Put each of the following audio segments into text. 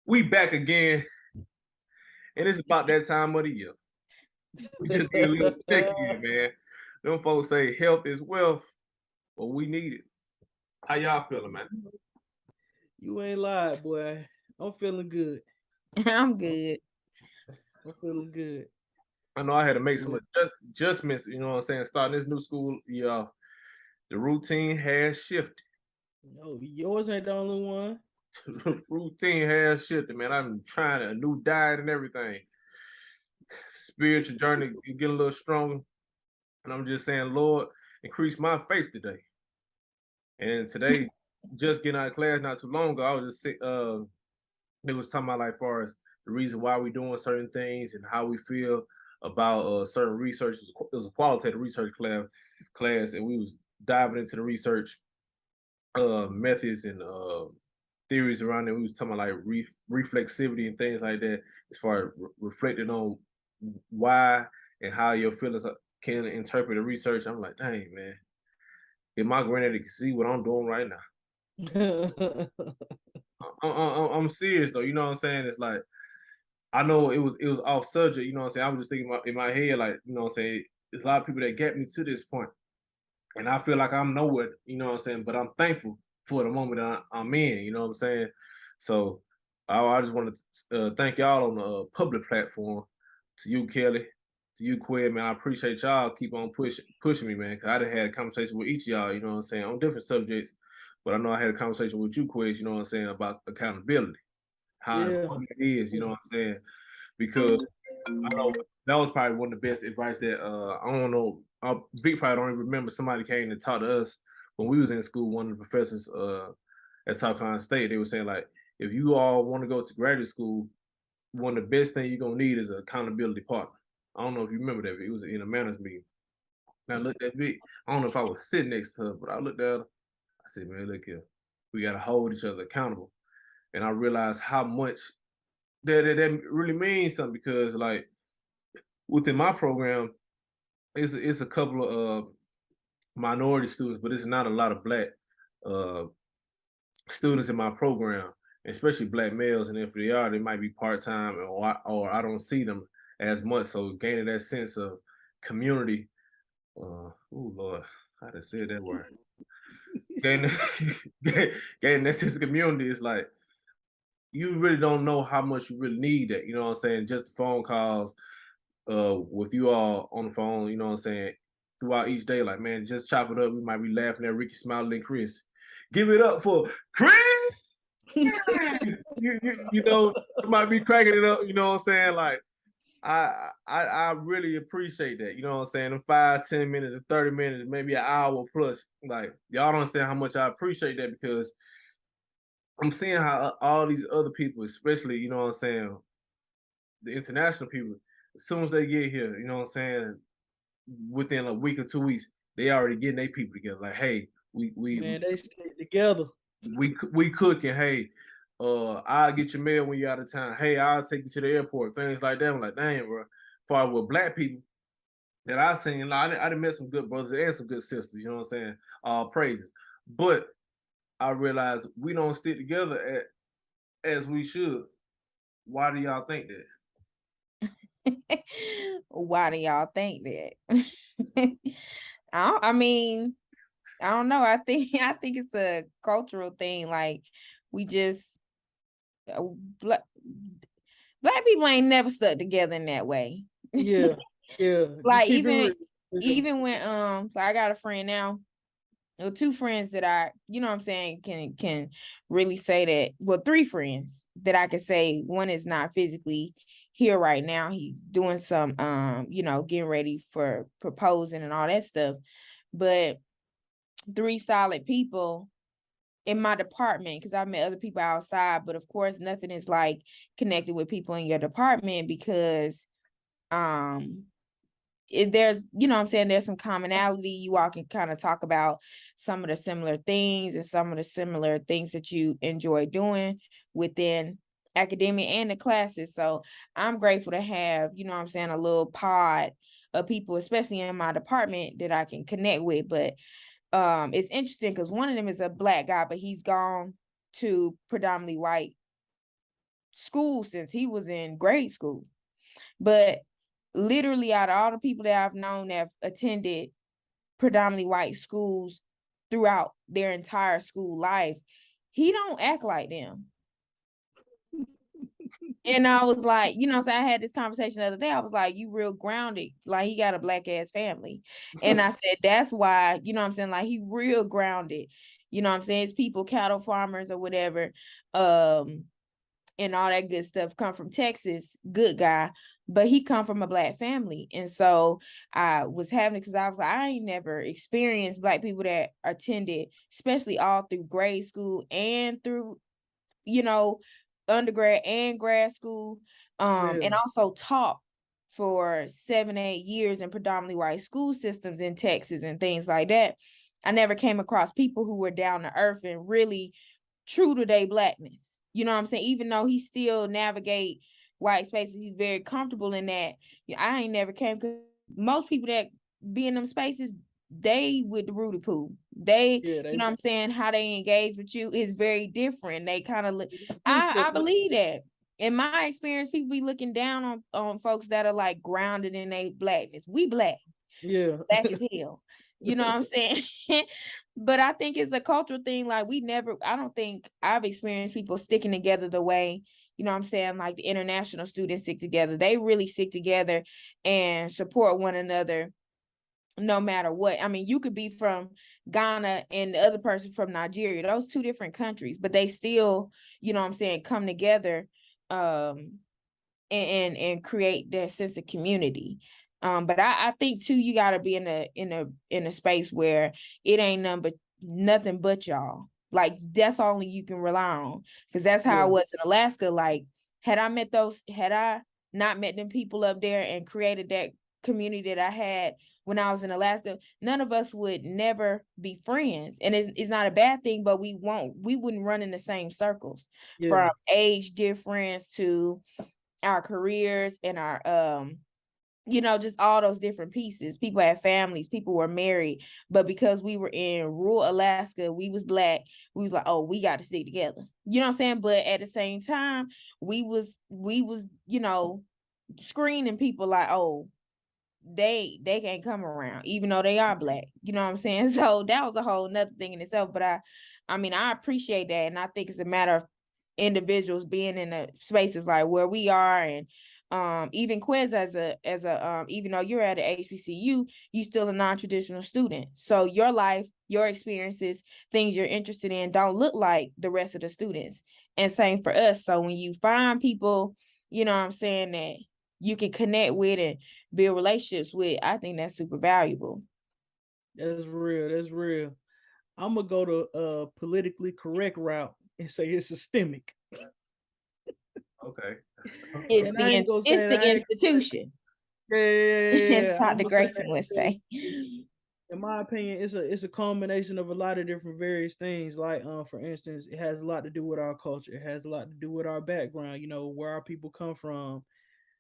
We back again, and it's about that time of the year. We just need a little check in, man. Them folks say health is wealth, but we need it. How y'all feeling, man? You ain't lied, boy. I'm feeling good. I'm I'm, good. I'm feeling good. I know I had to make some Yeah. adjustments, you know what I'm saying? Starting this new school year, the routine has shifted. No, yours ain't the only one. Routine has shifted, man. I'm trying a new diet and everything. Spiritual journey get a little stronger. And I'm just saying, Lord, increase my faith today. And today, just getting out of class not too long ago, I was just it was talking about like far as the reason why we're doing certain things and how we feel about certain research. It was a qualitative research class, and we was diving into the research methods and theories around it. We was talking about like reflexivity and things like that, as far as reflecting on why and how your feelings can interpret the research. I'm like, dang man, if my granddaddy can see what I'm doing right now. I'm serious though. You know what I'm saying? It's like I know it was off subject. You know what I'm saying? I was just thinking in my head, like you know what I'm saying. There's a lot of people that get me to this point, and I feel like I'm nowhere. You know what I'm saying? But I'm thankful for the moment that I'm in. You know what I'm saying? So I just want to thank y'all on the public platform. To you, Kelly. To you, Quid, man. I appreciate y'all. Keep on pushing me, man. Cause I done had a conversation with each of y'all. You know what I'm saying? On different subjects. But I know I had a conversation with you, Quiz, you know what I'm saying, about accountability, how Yeah. important it is, you know what I'm saying? Because I know that was probably one of the best advice that I don't know, Vic probably don't even remember somebody came to talk to us when we was in school. One of the professors at South Carolina State, they were saying like, if you all want to go to graduate school, one of the best things you're gonna need is an accountability partner. I don't know if you remember that, but it was in a manners meeting. And I looked at Vic, I don't know if I was sitting next to her, but I looked at her, I said, man, look here, we gotta hold each other accountable. And I realized how much that really means something because like within my program, it's a couple of minority students, but it's not a lot of black uh, students in my program, especially black males. And if they are, they might be part time, or I don't see them as much. So gaining that sense of community. Oh Lord, I just said that word. Gaining, gaining that sense of community is like you really don't know how much you really need that. You know what I'm saying? Just the phone calls, with you all on the phone, you know what I'm saying, throughout each day, like man, just chop it up. We might be laughing at Ricky Smiley and Chris. Give it up for Chris. You know, you might be cracking it up, you know what I'm saying? Like I really appreciate that. You know what I'm saying? In 5, 10 minutes, 30 minutes, maybe an hour plus. Like, y'all don't understand how much I appreciate that because I'm seeing how all these other people, especially, you know what I'm saying, the international people, as soon as they get here, you know what I'm saying, within a week or 2 weeks, they already getting their people together. Like, hey, Man, they stick together. we cooking. Hey, I'll get your mail when you're out of town. Hey, I'll take you to the airport. Things like that. I'm like, damn, bro. Far with black people that I seen, I done met some good brothers and some good sisters. You know what I'm saying? All praises. But I realized we don't stick together as we should. Why do y'all think that? Why do y'all think that? I mean, I don't know. I think I think it's a cultural thing. Like we just uh, black, black people ain't never stuck together in that way. Yeah. Yeah. You Like keep it real. even when so I got a friend now, or two friends that I, you know what I'm saying, can really say that. Well, three friends that I can say. One is not physically here right now. He's doing some getting ready for proposing and all that stuff. But three solid people in my department, because I've met other people outside, but of course nothing is like connected with people in your department because there's, you know what I'm saying, there's some commonality. You all can kind of talk about some of the similar things and some of the similar things that you enjoy doing within academia and the classes. So I'm grateful to have, you know what I'm saying, a little pod of people, especially in my department, that I can connect with. But it's interesting because one of them is a black guy, but he's gone to predominantly white school since he was in grade school. But literally, out of all the people that I've known that have attended predominantly white schools throughout their entire school life, he don't act like them. And I was like, so I had this conversation the other day. I was like, you real grounded. Like, he got a black ass family. And I said, that's why, like, he real grounded. His people, cattle farmers or whatever, and all that good stuff, come from Texas, good guy, but he come from a black family. And so I was having, because I was like, I ain't never experienced black people that attended, especially all through grade school and through, undergrad and grad school, and also taught for 7-8 years in predominantly white school systems in Texas and things like that. I never came across people who were down to earth and really true to their blackness. You know what I'm saying? Even though he still navigate white spaces, he's very comfortable in that. I ain't never came, because most people that be in them spaces, they with the Rudy Poo. They you know what I'm saying, how they engage with you is very different. They kind of I believe that. In my experience, people be looking down on folks that are like grounded in their blackness. We black. Yeah. Black as hell. You know what I'm saying? But I think it's a cultural thing. Like, I don't think I've experienced people sticking together the way, you know what I'm saying, like the international students stick together. They really stick together and support one another no matter what. I mean, you could be from Ghana and the other person from Nigeria. Those two different countries, but they still, you know what I'm saying, come together and create that sense of community. But I think too, you gotta be in a space where it ain't nothing but y'all. Like, that's only you can rely on. Because that's how I was in Alaska. Like, had I not met them people up there and created that community that I had when I was in Alaska, none of us would never be friends. And it's not a bad thing, but we wouldn't run in the same circles, from age difference to our careers and our just all those different pieces. People had families, people were married, but because we were in rural Alaska, we was black, we was like, oh, we got to stick together. You know what I'm saying? But at the same time, we was screening people like, oh, they can't come around, even though they are black. You know what I'm saying? So that was a whole nother thing in itself. But I appreciate that, and I think it's a matter of individuals being in the spaces like where we are. And even Quiz, as a even though you're at a HBCU, you still a non-traditional student, so your life, your experiences, things you're interested in don't look like the rest of the students, and same for us. So when you find people, you know what I'm saying, that you can connect with and build relationships with, I think that's super valuable. That's real. I'm gonna go to politically correct route and say it's systemic. Okay. It's the institution. Yeah. Dr. Grayson would say. In my opinion, it's a culmination of a lot of different various things. Like, for instance, it has a lot to do with our culture. It has a lot to do with our background. Where our people come from.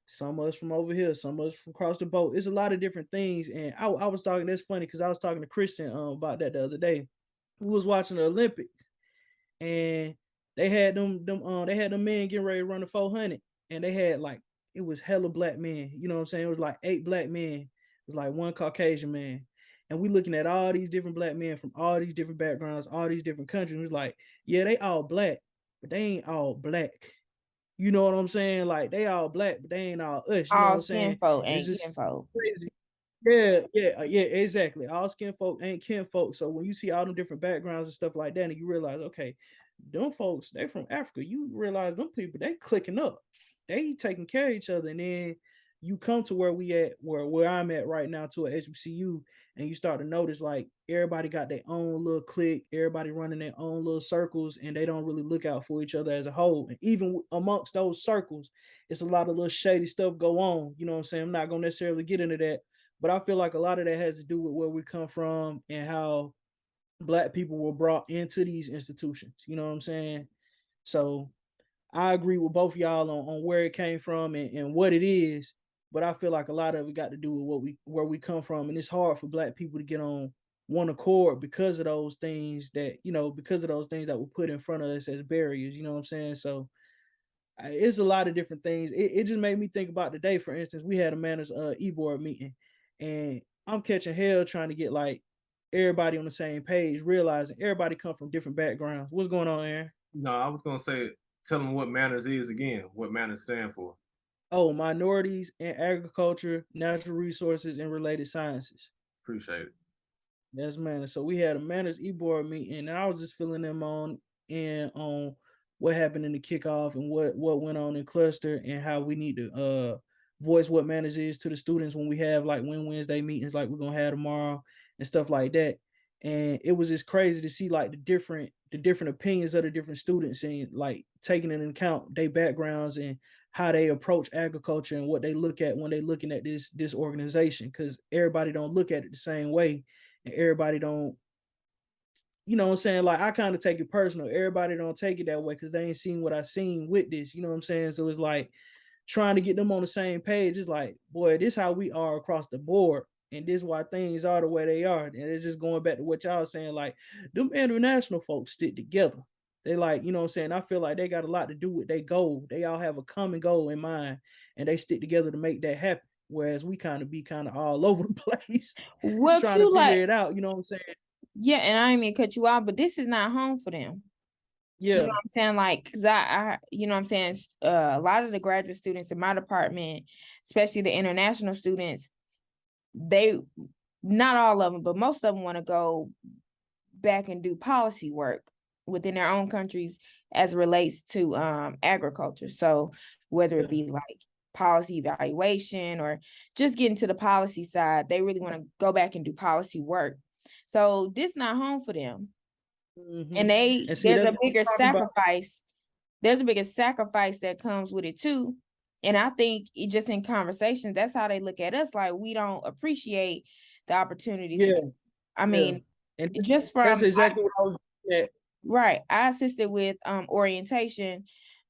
Some of us from over here, some of us from across the boat. It's a lot of different things. And I was talking. That's funny because I was talking to Christian about that the other day. We was watching the Olympics, and they had them men getting ready to run the 400, and they had, like, it was hella black men. You know what I'm saying? It was like 8 black men. It was like 1 Caucasian man. And we looking at all these different black men from all these different backgrounds, all these different countries. It was like, yeah, they all black, but they ain't all black. You know what I'm saying? Like, they all black, but they ain't all us. You know what I'm saying? Folk ain't kinfolk. Yeah, exactly. All skin folk ain't kinfolk. So when you see all them different backgrounds and stuff like that, and you realize, okay, them folks, they from Africa. You realize them people, they clicking up. They taking care of each other. And then you come to where we at, where I'm at right now, to a HBCU, and you start to notice, like, everybody got their own little clique, everybody running their own little circles, and they don't really look out for each other as a whole. And even amongst those circles, it's a lot of little shady stuff go on. You know what I'm saying? I'm not gonna necessarily get into that, but I feel like a lot of that has to do with where we come from and how black people were brought into these institutions. You know what I'm saying? So I agree with both y'all on where it came from and what it is. But I feel like a lot of it got to do with where we come from. And it's hard for black people to get on one accord because of those things that were put in front of us as barriers. You know what I'm saying? So It's a lot of different things. It just made me think about today. For instance, we had a manners e-board meeting, and I'm catching hell trying to get like everybody on the same page, realizing everybody come from different backgrounds. What's going on, Aaron? No, I was gonna say, tell them what manners is again. What manners stand for. Oh, minorities in agriculture, natural resources, and related sciences. Appreciate it. That's manners. So we had a manners e-board meeting, and I was just filling them on what happened in the kickoff and what went on in cluster and how we need to voice what manners is to the students when we have like Wednesday meetings like we're gonna have tomorrow and stuff like that. And it was just crazy to see like the different opinions of the different students and like taking into account their backgrounds and how they approach agriculture and what they look at when they looking at this organization, because everybody don't look at it the same way, and everybody don't, you know what I'm saying? Like I kind of take it personal. Everybody don't take it that way because they ain't seen what I seen with this. You know what I'm saying? So it's like trying to get them on the same page. It's like, boy, this how we are across the board. And this why things are the way they are. And it's just going back to what y'all was saying, like them international folks stick together. They like, you know what I'm saying? I feel like they got a lot to do with their goal. They all have a common goal in mind and they stick together to make that happen. Whereas we kind of be kind of all over the place What trying to you figure like? it out. You know what I'm saying? Yeah, and I ain't mean to cut you out, but this is not home for them. You know Yeah. what I'm saying? Like, because you know what I'm saying? A lot of the graduate students in my department, especially the international students, they, not all of them, but most of them want to go back and do policy work within their own countries as it relates to agriculture. So whether it be like policy evaluation or just getting to the policy side, they really want to go back and do policy work. So this not home for them. Mm-hmm. And there's a bigger sacrifice. There's a bigger sacrifice that comes with it too. And I think it just in conversations, that's how they look at us. Like we don't appreciate the opportunities. Yeah. I mean, and just from that's exactly what I was at. Right. I assisted with orientation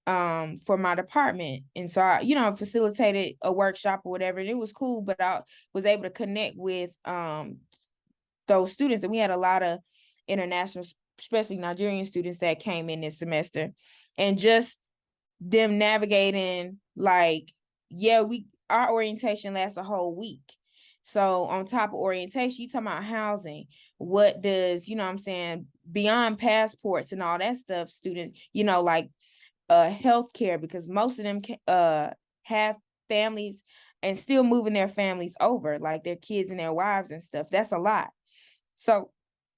for my department. And so I, you know, facilitated a workshop or whatever. And it was cool, but I was able to connect with those students. And we had a lot of international, especially Nigerian students that came in this semester. And just them navigating, like, yeah, our orientation lasts a whole week. So on top of orientation, you talking about housing. What does, you know what I'm saying, beyond passports and all that stuff, students, you know, like healthcare, because most of them have families and still moving their families over, like their kids and their wives and stuff. That's a lot. So,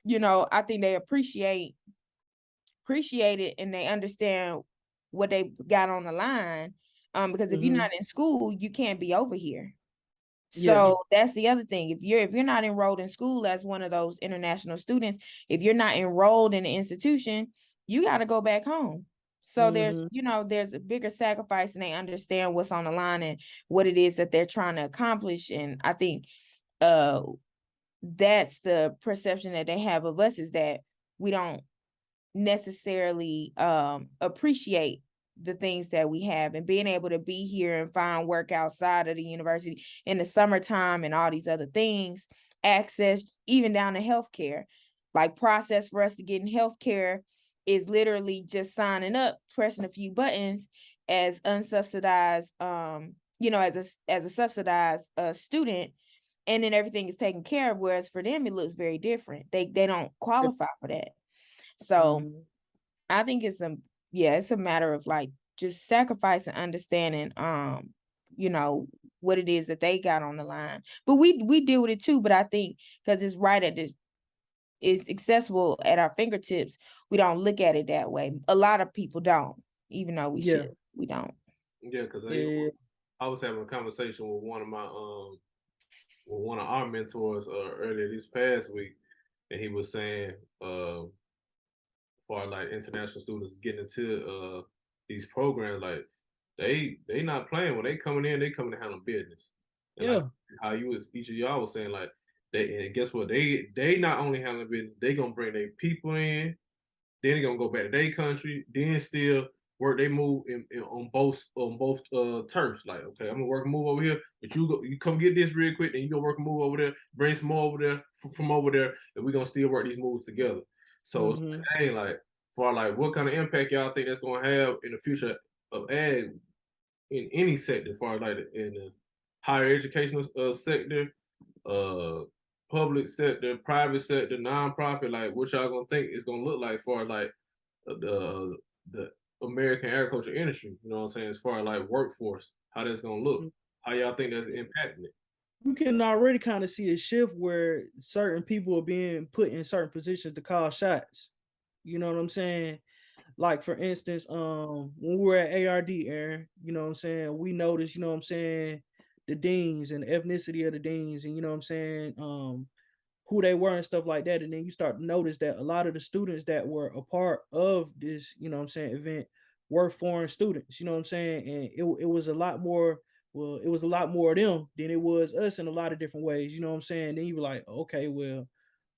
you know, I think they appreciate it and they understand what they got on the line. Because if you're not in school, you can't be over here. So that's the other thing. If you're not enrolled in school as one of those international students, if you're not enrolled in the institution, you got to go back home. So there's, you know, there's a bigger sacrifice and they understand what's on the line and what it is that they're trying to accomplish. And I think that's the perception that they have of us, is that we don't necessarily appreciate the things that we have, and being able to be here and find work outside of the university in the summertime and all these other things, access even down to healthcare. Like process for us to get in healthcare is literally just signing up, pressing a few buttons as unsubsidized, you know, as a subsidized student, and then everything is taken care of. Whereas for them, it looks very different. They don't qualify for that. So I think it's a matter of like just sacrifice and understanding, you know, what it is that they got on the line. But we deal with it too. But I think because it's right at this, it's accessible at our fingertips, we don't look at it that way. A lot of people don't, even though we should. We don't. Yeah, because I was having a conversation with one of our mentors earlier this past week, and he was saying, for like international students getting into these programs, like they not playing. When they coming in, they coming to handle business. And like how each of y'all was saying, like and guess what? They not only handling business, they gonna bring their people in, then they gonna go back to their country, then still work. They move on both turfs. Like, okay, I'm gonna work and move over here, but you come get this real quick, and you go work and move over there, bring some more over there from over there, and we gonna still work these moves together. So hey, like for like what kind of impact y'all think that's gonna have in the future of ag in any sector, as far as like in the higher educational sector, public sector, private sector, nonprofit, like what y'all gonna think it's gonna look like for like the American agriculture industry, you know what I'm saying, as far as like workforce, how that's gonna look, how y'all think that's impacting it? You can already kind of see a shift where certain people are being put in certain positions to call shots. You know what I'm saying? Like for instance, when we were at ARD, Aaron, you know what I'm saying, we noticed, you know what I'm saying, the deans and the ethnicity of the deans, and you know what I'm saying, who they were and stuff like that. And then you start to notice that a lot of the students that were a part of this, you know what I'm saying, event were foreign students, you know what I'm saying? And it was a lot more, well, it was a lot more of them than it was us in a lot of different ways, you know what I'm saying? Then you were like, okay, well,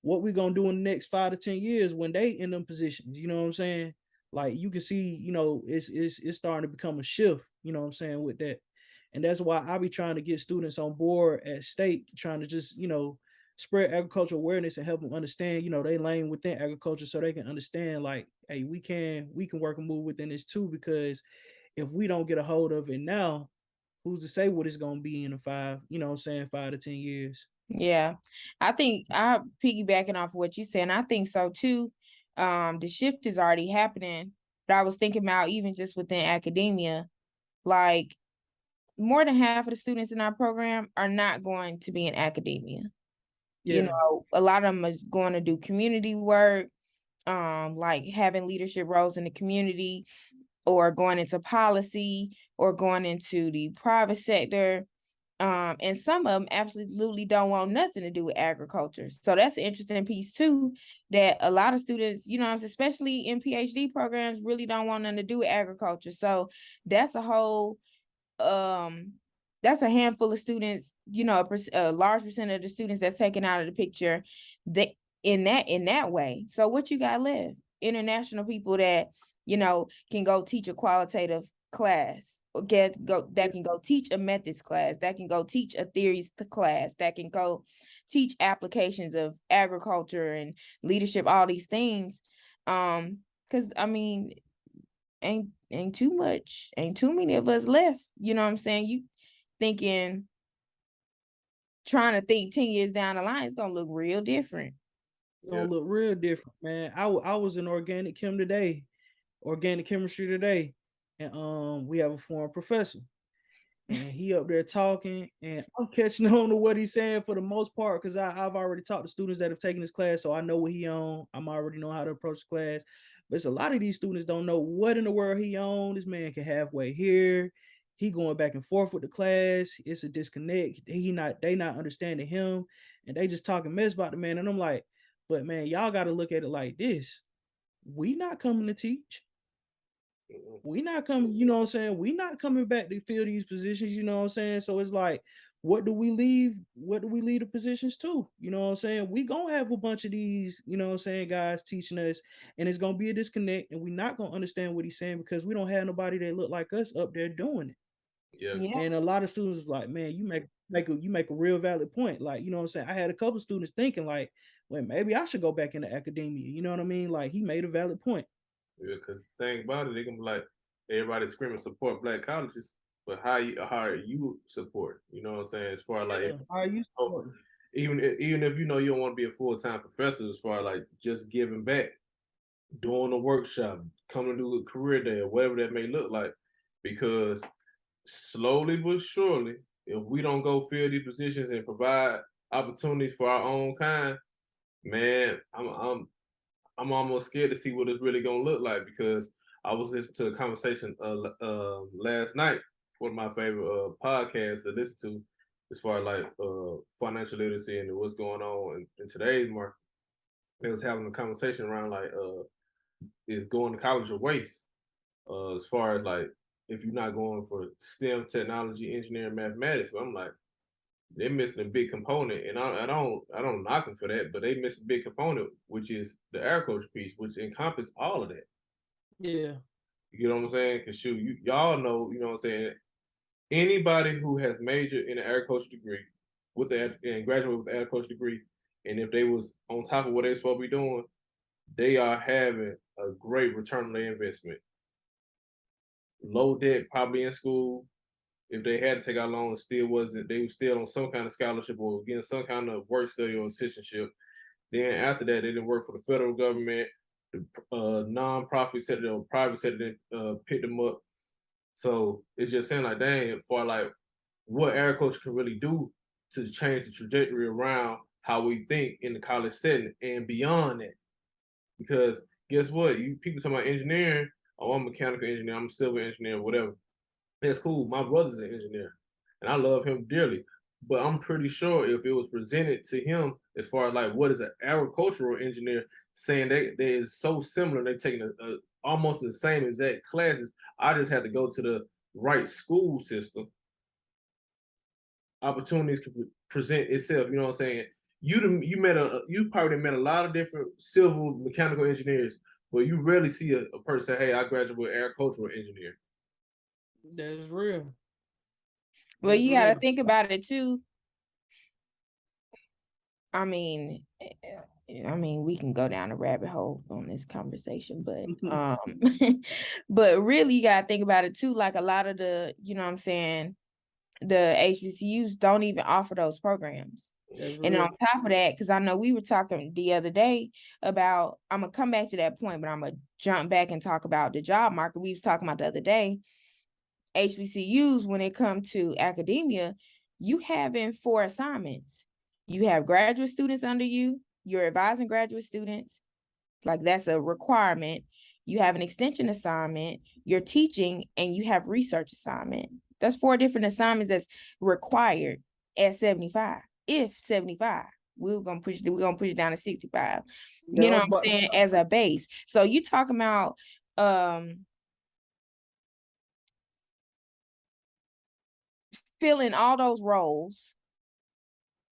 what we gonna do in the next 5 to 10 years when they in them positions, you know what I'm saying? Like you can see, you know, it's starting to become a shift, you know what I'm saying, with that. And that's why I be trying to get students on board at state, trying to just, you know, spread agricultural awareness and help them understand, you know, they lane within agriculture so they can understand like, hey, we can work and move within this too, because if we don't get a hold of it now, who's to say what it's gonna be in a 5, you know what I'm saying, 5 to 10 years. Yeah, I think I piggybacking off what you said, and I think so too. The shift is already happening, but I was thinking about even just within academia, like more than half of the students in our program are not going to be in academia. You Yeah. know, a lot of them is going to do community work, like having leadership roles in the community, or going into policy, or going into the private sector. And some of them absolutely don't want nothing to do with agriculture. So that's an interesting piece too, that a lot of students, you know, especially in PhD programs, really don't want nothing to do with agriculture. So that's a whole, that's a handful of students, you know, a large percent of the students that's taken out of the picture that in that way. So what you got left? International people that, you know, can go teach a qualitative class, that can go teach a methods class, that can go teach a theories class, that can go teach applications of agriculture and leadership, all these things. Because I mean, ain't too many of us left. You know what I'm saying? You thinking, trying to think 10 years down the line, it's gonna look real different. It's gonna look real different, man. I was in organic chemistry today, and we have a foreign professor, and he up there talking, and I'm catching on to what he's saying for the most part because I've already talked to students that have taken this class, so I know what he on. I'm already know how to approach the class, but it's a lot of these students don't know what in the world he on. This man can halfway here. He going back and forth with the class. It's a disconnect. They not understanding him, and they just talking mess about the man. And I'm like, but man, y'all got to look at it like this. We not coming to teach. We not coming, you know what I'm saying? We not coming back to fill these positions, you know what I'm saying? So it's like, what do we leave? What do we leave the positions to? You know what I'm saying? We gonna have a bunch of these, you know what I'm saying, guys teaching us, and it's gonna be a disconnect, and we're not gonna understand what he's saying because we don't have nobody that look like us up there doing it. Yeah. And a lot of students is like, man, you make a real valid point. Like, you know what I'm saying? I had a couple students thinking like, well, maybe I should go back into academia. You know what I mean? Like he made a valid point. Yeah, because the thing about it, they can be like, everybody screaming support black colleges, but how are you support? You know what I'm saying? As far as like, How are you even if you know you don't want to be a full-time professor, as far as like just giving back, doing a workshop, coming to do a career day or whatever that may look like, because slowly but surely, if we don't go fill these positions and provide opportunities for our own kind, man, I'm almost scared to see what it's really gonna look like, because I was listening to a conversation last night, one of my favorite podcasts to listen to, as far as like financial literacy and what's going on in today's market. They was having a conversation around like is going to college a waste? As far as like if you're not going for STEM, technology, engineering, mathematics. So I'm like, they're missing a big component, and I don't knock them for that, but they miss a big component, which is the agriculture piece, which encompasses all of that. Yeah. You know what I'm saying? Because shoot, y'all know, you know what I'm saying. Anybody who has majored in an agriculture degree and graduated with an agriculture degree, and if they was on top of what they're supposed to be doing, they are having a great return on their investment. low debt, probably in school. If they had to take out loans, still wasn't. They were still on some kind of scholarship or getting some kind of work study or assistantship. Then after that, they didn't work for the federal government. The non-profit sector or private sector picked them up. So it's just saying like, dang, for like what agriculture can really do to change the trajectory around how we think in the college setting and beyond that. Because guess what? You people talking about engineering. Oh, I'm a mechanical engineer. I'm a civil engineer, whatever. That's cool. My brother's an engineer, and I love him dearly. But I'm pretty sure if it was presented to him as far as like what is an agricultural engineer, saying they is so similar, they're taking a almost the same exact classes. I just had to go to the right school system. Opportunities can present itself. You know what I'm saying? You probably met a lot of different civil mechanical engineers, but you rarely see a person say, "Hey, I graduated with agricultural engineer." That's real. Well, That's you got to real. think about it too. I mean, we can go down a rabbit hole on this conversation, but but really you gotta think about it too. Like a lot of the, you know what I'm saying, the HBCUs don't even offer those programs. That's And real. on top of that, because I know we were talking the other day about, I'm gonna come back to that point, but I'm gonna jump back and talk about the job market. We was talking about the other day, HBCUs, when it comes to academia, you having 4 assignments. You have graduate students under you, you're advising graduate students, like that's a requirement. You have an extension assignment, you're teaching, and you have research assignment. That's 4 different assignments that's required at 75. If 75, we're gonna push it down to 65. You know what I'm saying, as a base. So you talking about filling all those roles,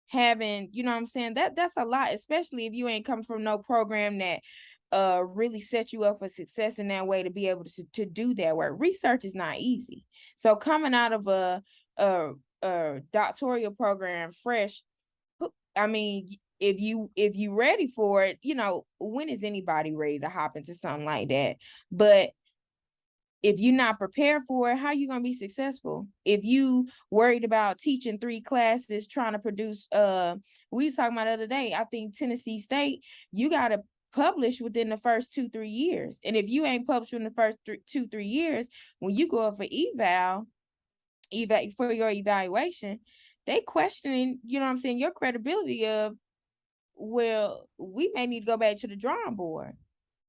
having, you know what I'm saying, that's a lot, especially if you ain't come from no program that really set you up for success in that way to be able to do that work. Research is not easy. So coming out of a doctoral program fresh, I mean, if you ready for it, you know, when is anybody ready to hop into something like that? But if you're not prepared for it, how you gonna be successful? If you worried about teaching 3 classes, trying to produce, we was talking about the other day, I think Tennessee State, you gotta publish within the first 2-3 years. And if you ain't published in the first 2-3 years, when you go up for eval for your evaluation, they questioning, you know what I'm saying, your credibility of, well, we may need to go back to the drawing board.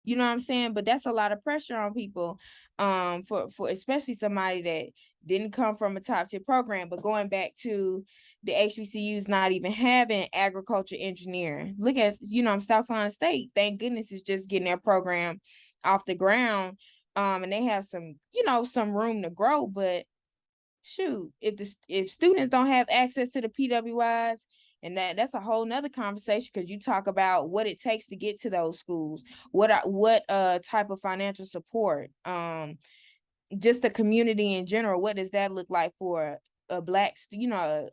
You know what I'm saying? But that's a lot of pressure on people, for especially somebody that didn't come from a top tier program. But going back to the HBCUs not even having agriculture engineering. Look at, you know, South Carolina State, thank goodness, is just getting their program off the ground. And they have some, you know, some room to grow. But shoot, if students don't have access to the PWIs, and that's a whole nother conversation, because you talk about what it takes to get to those schools, what type of financial support, just the community in general, what does that look like for a black, you know,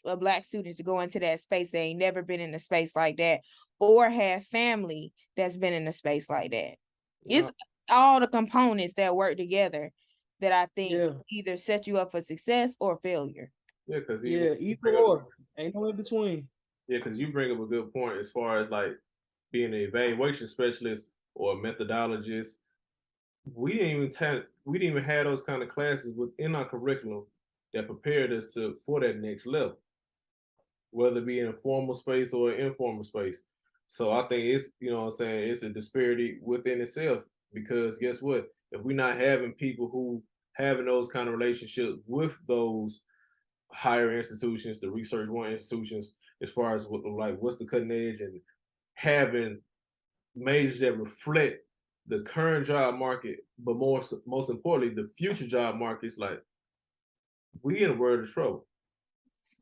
a black students to go into that space? They ain't never been in a space like that, or have family that's been in a space like that. Yeah. It's all the components that work together that I think Yeah. either set you up for success or failure. Yeah, because Either or. Ain't no in between. Yeah, because you bring up a good point as far as like being an evaluation specialist or a methodologist. We didn't even have those kind of classes within our curriculum that prepared us for that next level, whether it be in a formal space or an informal space. So I think it's, you know what I'm saying, it's a disparity within itself, because guess what? If we're not having people who having those kind of relationships with those higher institutions, the research one institutions, as far as what's the cutting edge, and having majors that reflect the current job market, but most importantly, the future job markets, like we in a world of trouble.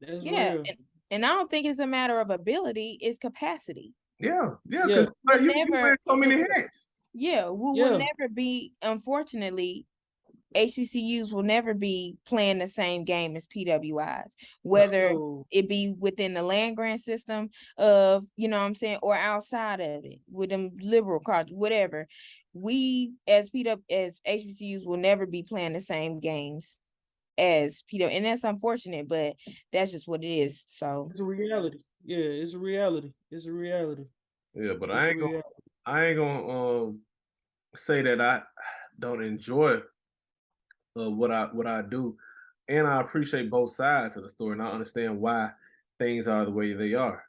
That's Yeah, real. and I don't think it's a matter of ability, it's capacity. Yeah, because like, you wear so many hats. Yeah, we will never be, unfortunately, HBCUs will never be playing the same game as PWIs, whether it be within the land grant system of, you know what I'm saying, or outside of it with them liberal cards, whatever. we as HBCUs will never be playing the same games as PW, and that's unfortunate, but that's just what it is. So It's a reality. Yeah, it's a reality. It's a reality. Yeah, but It's I a ain't gonna reality. I ain't gonna say that I don't enjoy what I do, and I appreciate both sides of the story, and I understand why things are the way they are.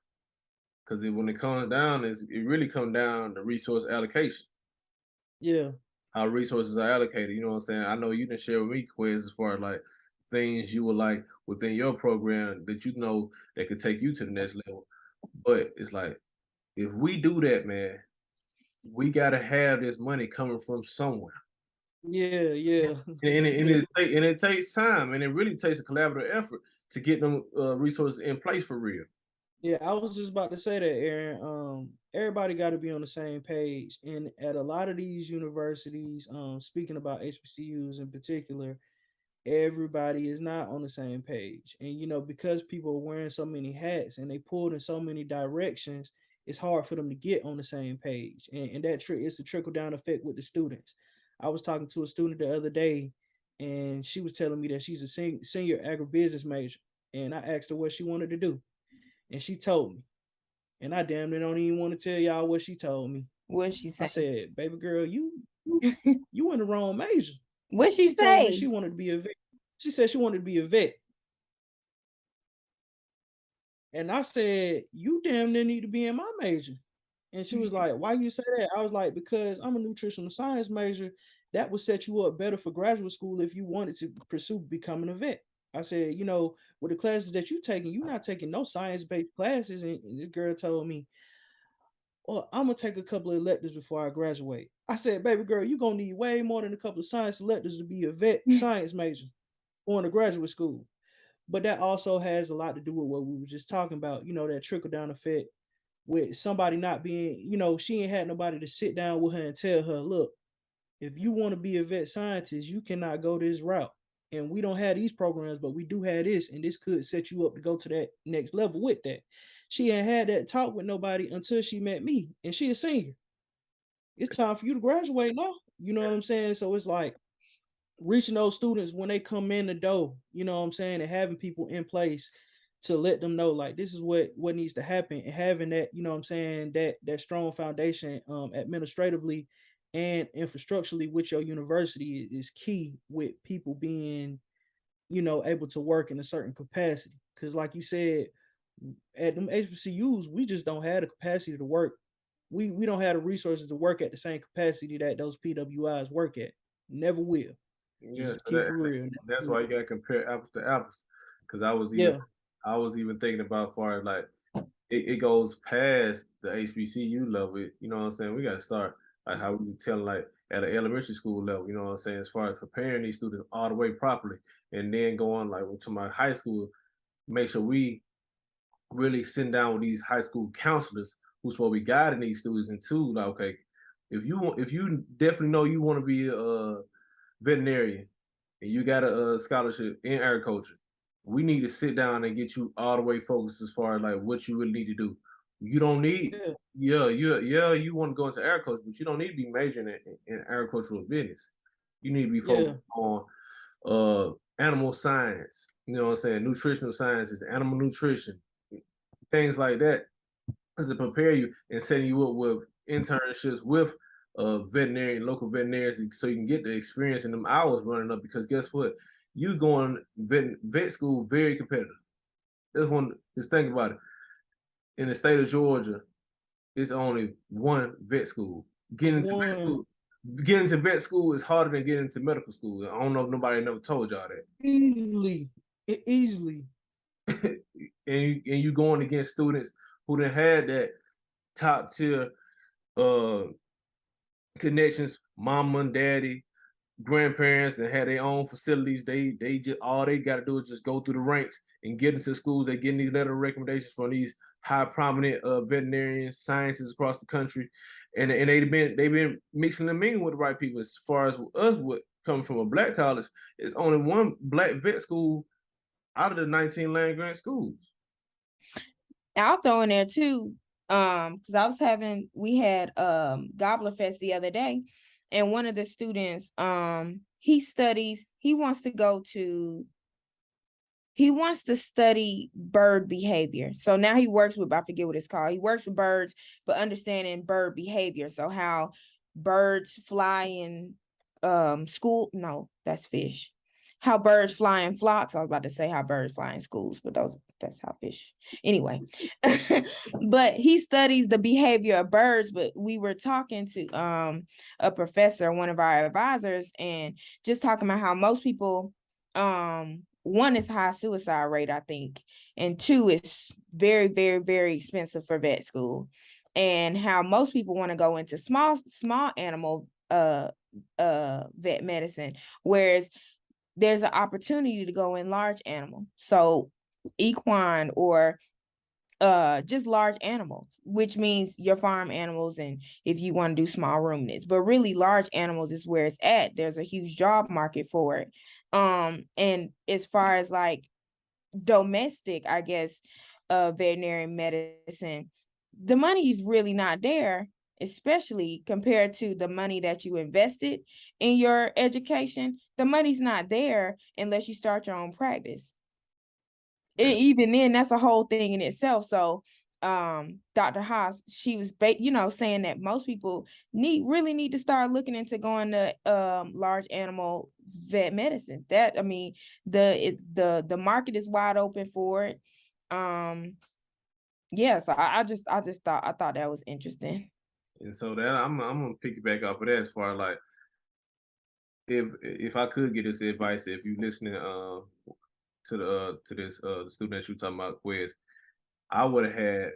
Because when it comes down, it really comes down to resource allocation. Yeah. How resources are allocated. You know what I'm saying? I know you didn't share with me, Quiz, as far as like things you would like within your program that you know that could take you to the next level. But it's like if we do that, man, we gotta have this money coming from somewhere. Yeah, yeah. And it takes time, and it really takes a collaborative effort to get them resources in place for real. Yeah, I was just about to say that, Aaron. Everybody got to be on the same page, and at a lot of these universities, speaking about HBCUs in particular, everybody is not on the same page. And because people are wearing so many hats and they pulled in so many directions, it's hard for them to get on the same page. And that it's a trickle down effect with the students. I was talking to a student the other day, and she was telling me that she's a senior agribusiness major, and I asked her what she wanted to do, and she told me. And I damn near don't even want to tell y'all what she told me. what she I say? said, "Baby girl, you in the wrong major." What She she told me say? she wanted to be a vet. She said she wanted to be a vet. And I said, "You damn near need to be in my major." And she was like, "Why you say that?" I was like, "Because I'm a nutritional science major. That would set you up better for graduate school if you wanted to pursue becoming a vet." I said, with the classes that you're taking, you're not taking no science-based classes. And this girl told me, "Well, I'm gonna take a couple of electives before I graduate." I said, "Baby girl, you're gonna need way more than a couple of science electives to be a vet science major going to graduate school." But that also has a lot to do with what we were just talking about, that trickle down effect with somebody not being, she ain't had nobody to sit down with her and tell her, "Look, if you want to be a vet scientist, you cannot go this route. And we don't have these programs, but we do have this, and this could set you up to go to that next level with that." She ain't had that talk with nobody until she met me, and she a senior. It's time for you to graduate now. You know what I'm saying? So it's like reaching those students when they come in the door, you know what I'm saying, and having people in place to let them know like this is what needs to happen, and having that, you know what I'm saying, that strong foundation administratively and infrastructurally with your university is key, with people being, able to work in a certain capacity. Because like you said, at them HBCUs, we just don't have the capacity to work. We don't have the resources to work at the same capacity that those PWIs work at. Never will. Yeah, Just keep it real. that's why you gotta compare apples to apples. Because Yeah, I was even thinking about far as like it goes past the HBCU level. You know what I'm saying? We gotta start like how we were telling like at an elementary school level. You know what I'm saying? As far as preparing these students all the way properly, and then go on like to my high school, make sure we really sitting down with these high school counselors who's supposed to be guiding these students into like, okay, if you definitely know you want to be a veterinarian and you got a scholarship in agriculture, we need to sit down and get you all the way focused as far as like what you really need to do. You don't need, yeah, you want to go into agriculture, but you don't need to be majoring in agricultural business. You need to be yeah, focused on animal science, you know what I'm saying, nutritional sciences, animal nutrition, things like that, is to prepare you and setting you up with internships with local veterinarians, so you can get the experience in them hours running up. Because guess what? You going vet school very competitive. Just think about it. In the state of Georgia, it's only one vet school. Getting to vet one school, getting to vet school is harder than getting to medical school. I don't know if nobody never told y'all that. easily, easily. And you going against students who done had that top tier uh connections, mama and daddy, grandparents that had their own facilities. They just all they got to do is just go through the ranks and get into schools. They're getting these letter of recommendations from these high prominent veterinarians, scientists across the country, and they've been mixing them in with the right people. As far as us, what coming from a black college, it's only one black vet school out of the 19 land grant schools. I'll throw in there too, because we had Gobbler Fest the other day, and one of the students, he wants to study bird behavior. So now he works with, I forget what it's called. He works with birds, but understanding bird behavior. So how birds fly in school. No, that's fish. How birds fly in flocks. I was about to say how birds fly in schools, but that's how fish. Anyway, but he studies the behavior of birds. But we were talking to a professor, one of our advisors, and just talking about how most people, one is high suicide rate, I think, and two is very, very, very expensive for vet school, and how most people want to go into small animal vet medicine, whereas there's an opportunity to go in large animal, so equine or just large animals, which means your farm animals, and if you want to do small ruminants, but really large animals is where it's at. There's a huge job market for it. And as far as like domestic, I guess, veterinary medicine, the money is really not there, especially compared to the money that you invested in your education. The money's not there unless you start your own practice. Even then, that's a whole thing in itself. So Dr. Haas, she was saying that most people really need to start looking into going to large animal vet medicine. That, I mean, the market is wide open for it. Yeah, so I thought that was interesting. And so that I'm gonna piggyback off of that as far as like, if I could get this advice, if you listening to this the student that you talking about, Quiz, I would have had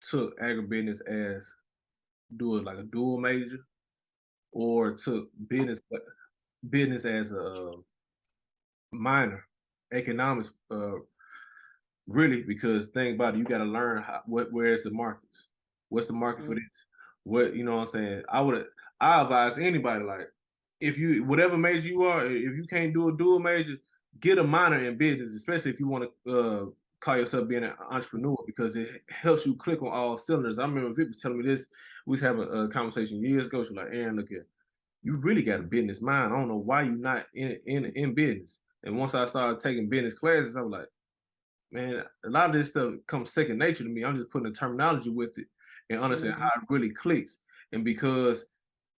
took agribusiness as doing like a dual major, or took business as a minor, economics, really, because think about it, you got to learn where's the markets, what's the market for this, what, you know what I'm saying. I advise anybody, like, if you, whatever major you are, if you can't do a dual major, get a minor in business, especially if you want to call yourself being an entrepreneur, because it helps you click on all cylinders. I remember Vic was telling me this. We was having a conversation years ago. She's like, Aaron, look here, you really got a business mind. I don't know why you're not in business. And once I started taking business classes, I was like, man, a lot of this stuff comes second nature to me. I'm just putting the terminology with it and understand how it really clicks. And because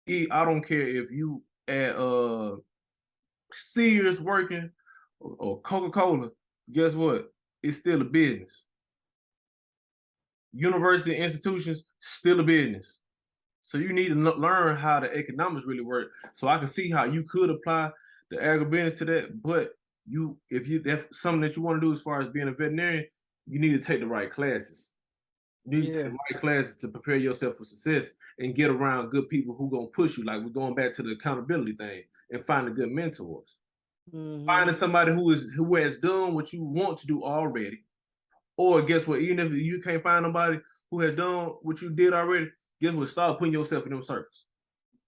I don't care if you at Sears working or Coca-Cola, guess what? It's still a business. University institutions, still a business. So you need to learn how the economics really work. So I can see how you could apply the agribusiness to that. But if that's something that you want to do as far as being a veterinarian, you need to take the right classes. You need to take the right classes to prepare yourself for success and get around good people who gonna push you. Like, we're going back to the accountability thing, and finding good mentors. Finding somebody who has done what you want to do already. Or guess what? Even if you can't find nobody who has done what you did already, guess what? Start putting yourself in them circles.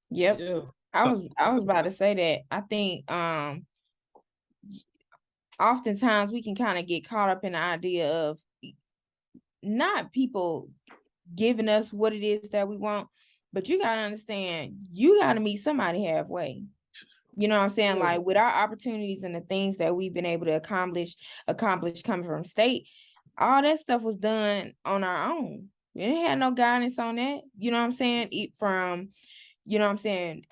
Yep. Yeah. I was about to say that. I think oftentimes we can kind of get caught up in the idea of not people giving us what it is that we want, but you gotta understand, you gotta meet somebody halfway. You know what I'm saying? Like, with our opportunities and the things that we've been able to accomplish coming from state, all that stuff was done on our own. We didn't have no guidance on that. You know what I'm saying? You know what I'm saying?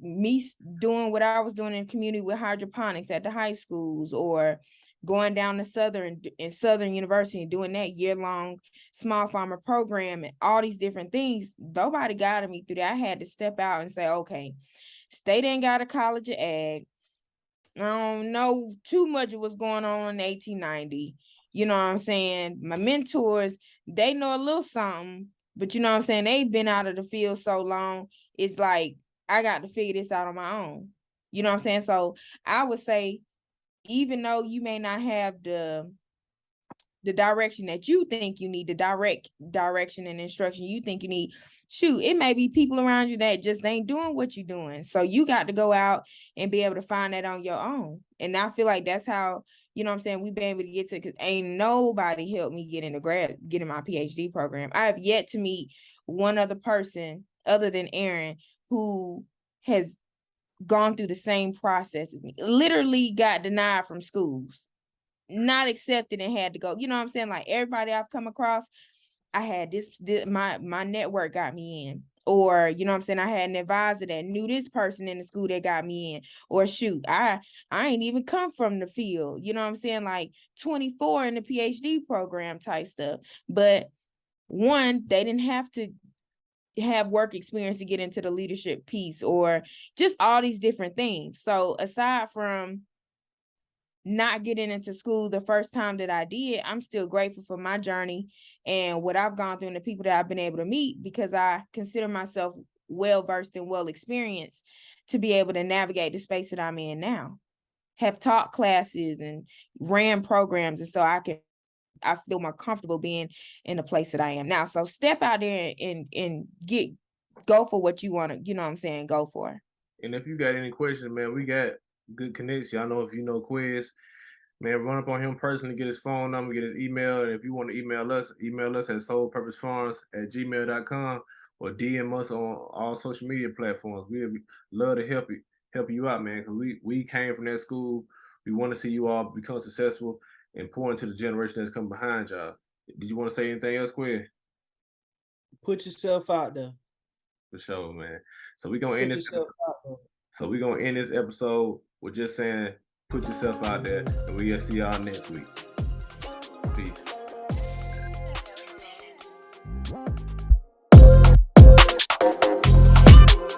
Me doing what I was doing in the community with hydroponics at the high schools, or going down to Southern University and doing that year-long small farmer program and all these different things. Nobody guided me through that. I had to step out and say, okay, state ain't got a college of ag. I don't know too much of what's going on in 1890. You know what I'm saying? My mentors, they know a little something, but you know what I'm saying? They've been out of the field so long. It's like, I got to figure this out on my own. You know what I'm saying? So I would say, even though you may not have the direction that you think you need, the direct direction and instruction you think you need, shoot, it may be people around you that just ain't doing what you're doing. So you got to go out and be able to find that on your own. And I feel like that's how, you know what I'm saying, we've been able to get to, because ain't nobody helped me get in my PhD program. I have yet to meet one other person other than Aaron who has gone through the same process as me, literally got denied from schools, not accepted, and had to go. You know what I'm saying? Like everybody I've come across, I had this my network got me in. Or, you know what I'm saying, I had an advisor that knew this person in the school that got me in. Or shoot, I ain't even come from the field, you know what I'm saying, like 24 in the PhD program type stuff. But one, they didn't have to have work experience to get into the leadership piece, or just all these different things. So aside from not getting into school the first time that I did, I'm still grateful for my journey and what I've gone through and the people that I've been able to meet, because I consider myself well-versed and well-experienced to be able to navigate the space that I'm in now. Have taught classes and ran programs, and so I feel more comfortable being in the place that I am now. So step out there and go for what you want to, you know what I'm saying, go for. And if you got any questions, man, we got good connection. I know if you know Quiz, man, run up on him personally, get his phone number, get his email. And if you want to email us at soulpurposefarms@gmail.com or DM us on all social media platforms. We'd love to help you out, man, because we came from that school. We want to see you all become successful and pour into the generation that's come behind y'all. Did you want to say anything else, Quiz? Put yourself out there. For sure, man. So we're gonna end this episode with just saying, put yourself out there, and we'll see y'all next week. Peace.